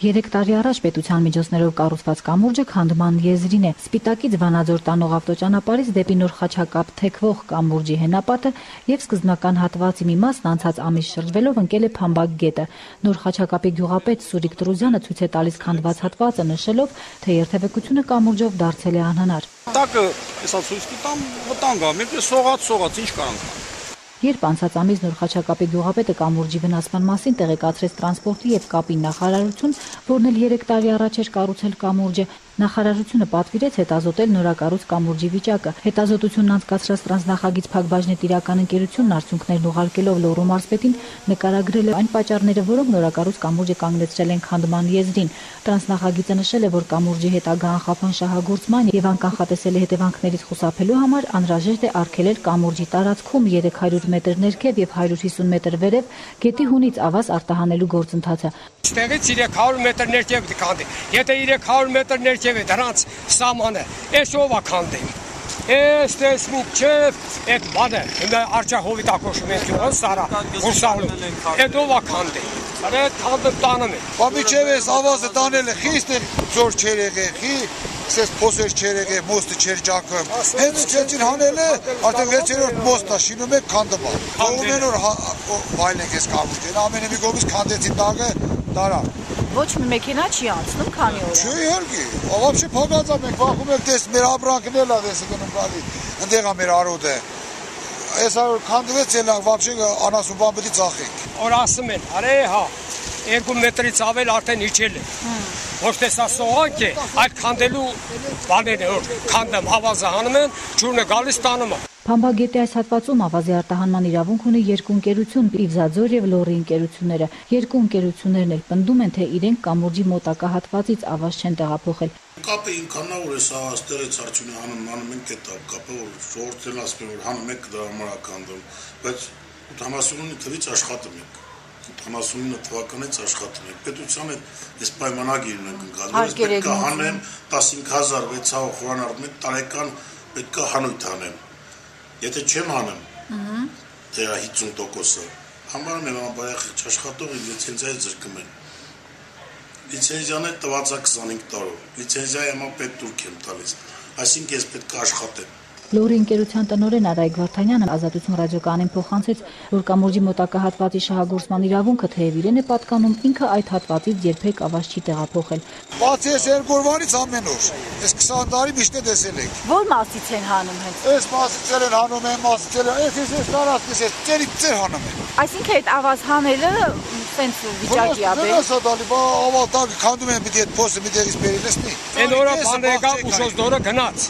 3 տարի առաջ պետության միջոցներով կառուցված կամուրջը քանդման եզրին է։ Սպիտակից Վանաձոր տանող ավտոճանապարհից դեպի Նոր Խաչակապ թեքվող կամուրջի հենապատը եւ սկզբնական հատվածի մի մասն անցած ամիս շրջվելով ընկել է Փամբակ գետը։ Նոր Խաչակապի գյուղապետ Սուրիկ Տրուզյանը ցույց է տալիս քանդված հատվածը, նշելով, թե երթևեկությունը կամուրջով դարձել է անհնար։ Տակը հեսա ցույց տամ վտանգ է, մենք սողած ինչ կարանք։ Երբ անցած ամիս Նոր Խաչակապի գյուղապետը կամուրջի վնասման մասին տեղեկացրեց տրանսպորտի եւ կապի նախարարություն, որն էլ 3 տարի առաջ էր կառուցել կամուրջը, նախարարությունը պատվիրեց հետազոտել նորակառույց կամուրջի վիճակը։ Հետազոտությունն անցկացրած տրանսնախագիծ Փակbaşնետ իրական ընկերությունն արդյունքներն ուղարկելով Լոռու մարզպետին նկարագրել է այն պատճառները, որոնք նորակառույց կամուրջը կանգնեցրել են քանդման եզրին։ Տրանսնախագիծը նշել է, որ կամուրջի հետագա անխափան շահագործման եւ անկանխատեսելի հետևանքներից խուսափելու համար անհրաժեշտ է արգելել կամուրջի տարածքում 300 մետր ներքև եւ 150 մետր վերև գետի հունից ավազ արտահանելու գործընթացը։ Ստեղից 300 մետր ներքև քանդի։ Եթե 300 մետր ներքև է դրանց սահմանը, այս ով է քանդի։ Էս միջև այդ բանը, արջահովի տակոշում են գյուղը, սարա, ուսալում։ Այդ ով է քանդի։ Այդ քանդը տանում է։ Բա միջև էս ավազը տանել է, խիստ է ձոր չեր եղել, Սես փոսեր չեր եղել, մոստը չեր ջակում։ Հենց չեցին հանել է, արդեն վերջերորդ մոստը շինում է քանդում։ Թողում են որ վայելենք այս կամուրջը, ամենը մի կողմից քանդեցին տակը, տարա։ Ոչ մի մեքենա չի անցնում, քանի օր։ Չի իհարկե, вообще փակած է, մենք վախում ենք դες մեր ապրանքն էլ է դեսը գնում գալի, ընդեղ է մեր արոդը։ Այս որ քանդվեց ելանք, вообще անասուն բան պետք է ծախենք։ Որ ասում են, արե հա, 2 մետրից ավել արդեն իջել է։ Ոչ թե սա սողանք է, այդ քանդելու բաները, որ քանդեմ, հավազը հանում են, ջուրն է գալիս տանում է։ Փամբակ գետի այս հատվածում ավազի արտահանման իրավունք ունի 2 ընկերություն՝ Իվզաձոր եւ Լոռի ընկերությունները։ 2 ընկերություններն էլ պնդում են, թե իրենք կամուրջի մոտակա հատվածից ավազ չեն տեղափոխել։ Կապը ինքանա որ էս ավաստերից արդյունի հանում ենք այդ կապը, որ ժողովրդին ասում են, որ հանում եք դրա համար ականդում, բայց 79 թվից աշխատում ենք։ 79 թվականից աշխատում ենք։ Պետության այդ այս պայմանագիրն ենք ընկալել, որ պետք է հանեմ 15600 խորանարդ տարեկան պետք է հանույթ հանեմ։ Եթե չեմ հանում, դրա 50%-ը, համարում եմ անբարյախ աշխատողի լիցենզիայի զրկում են։ Լիցենզիան է տված է 25 տարով, լիցենզիայի համար պետք տուրք եմ տալիս, այսինքն ես պետք է աշխատեմ։ Լոռի ընկերության տնօրեն Արայք Վարդանյանը Ազատություն ռադիոկայանին փոխանցեց, որ կամուրջի մոտակա հատվածի շահագործման իրավունքը թեև իրեն է պատկանում, ինքը այդ հատվածից երբեք ավազ չի տեղափոխել։ Բացի այս երկրորդ ամեն օր, այս 20 տարի միշտ է տեսել եք։ Ո՞ր մասից են հանում հենց։ Այս մասից են հանում են, մասից են, այս տարածքից է, ծեր հանում են։ Այսինքն այդ ավազ հանելը սենց վիճակի է։ Դե դալի, բա ավալտակ քանդում են պիտի այդ փոսը մի տեղից բերի լսնի։ Այն օրը բանեկա ուշոզդորը գնաց։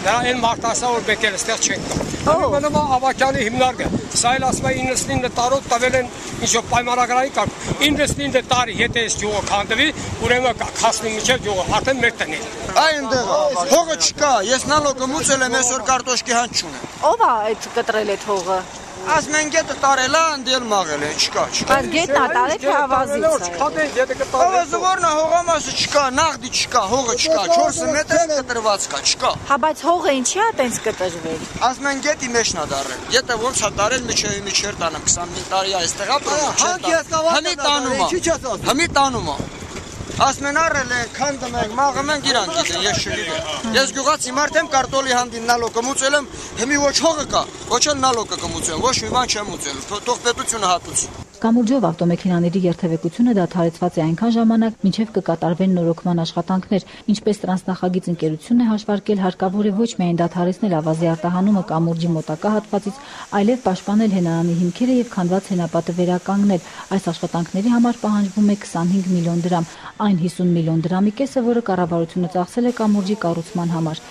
Դրա այն մարտասա որ բեկել այստեղ չեն կա։ Ուրեմն Ավակյանի հիմնարկը, սա էլ ասում է 99 տարով տվել են ինչ-որ պայմանագրային կարգ։ 99 տարի եթե այս գյուղը քանդվի, ուրեմն քասնի միջև գյուղը արդեն մեր տնի։ Այնտեղ հողը չկա, ես նալոգը մուծել եմ, այսօր կարտոշկի հանց չունեմ։ Ո՞վ է այդ կտրել այդ հողը։ Ասմեն գետը տարել է, ընդել մաղել է, չկա։ Բայց գետն է տարել թե ավազից։ Չքադեն գետը կտարել։ Ավազը որն է, հողամասը չկա, նաղդի չկա, հողը չկա, 4 մետր կտրված կա, չկա։ Հա բայց հողը ինչի է տենց կտրվել։ Ասմեն գետի մեջն է դարել։ Գետը ոնց է տարել միջեր տանեմ 25 տարի այստեղ ապրում։ Համի տանում է։ Ասմեն առել են, քանդում ենք, մաղում ենք, իրանք գիտեն, ես չգիտեմ։ Ես գյուղացի մարդ եմ, կարտոլի հանդին նալոգը մուծել եմ, հիմի ոչ հողը կա, ոչ էլ նալոգը կմուծեմ, ոչ մի բան չեմ մուծել, թող պետությունը հատուցի։ Կամուրջով ավտոմեքենաների երթևեկությունը դադարեցված է այնքան ժամանակ, մինչև կկատարվեն նորոգման աշխատանքներ, ինչպես տրանսնախագիծ ընկերությունն է հաշվարկել, հարկավոր է ոչ միայն դադարեցնել ավազի արտահանումը կամուրջի մոտակա հատվածից, այլև պաշտպանել հենարանի հիմքերը եւ քանդված հենապատը վերականգնել։ Այս աշխատանքների համար պահանջվում է 25 միլիոն դրամ, այն 50 միլիոն դրամի կեսը, որը կառավարությունը ծախսել է կամուրջի կառուցման համար։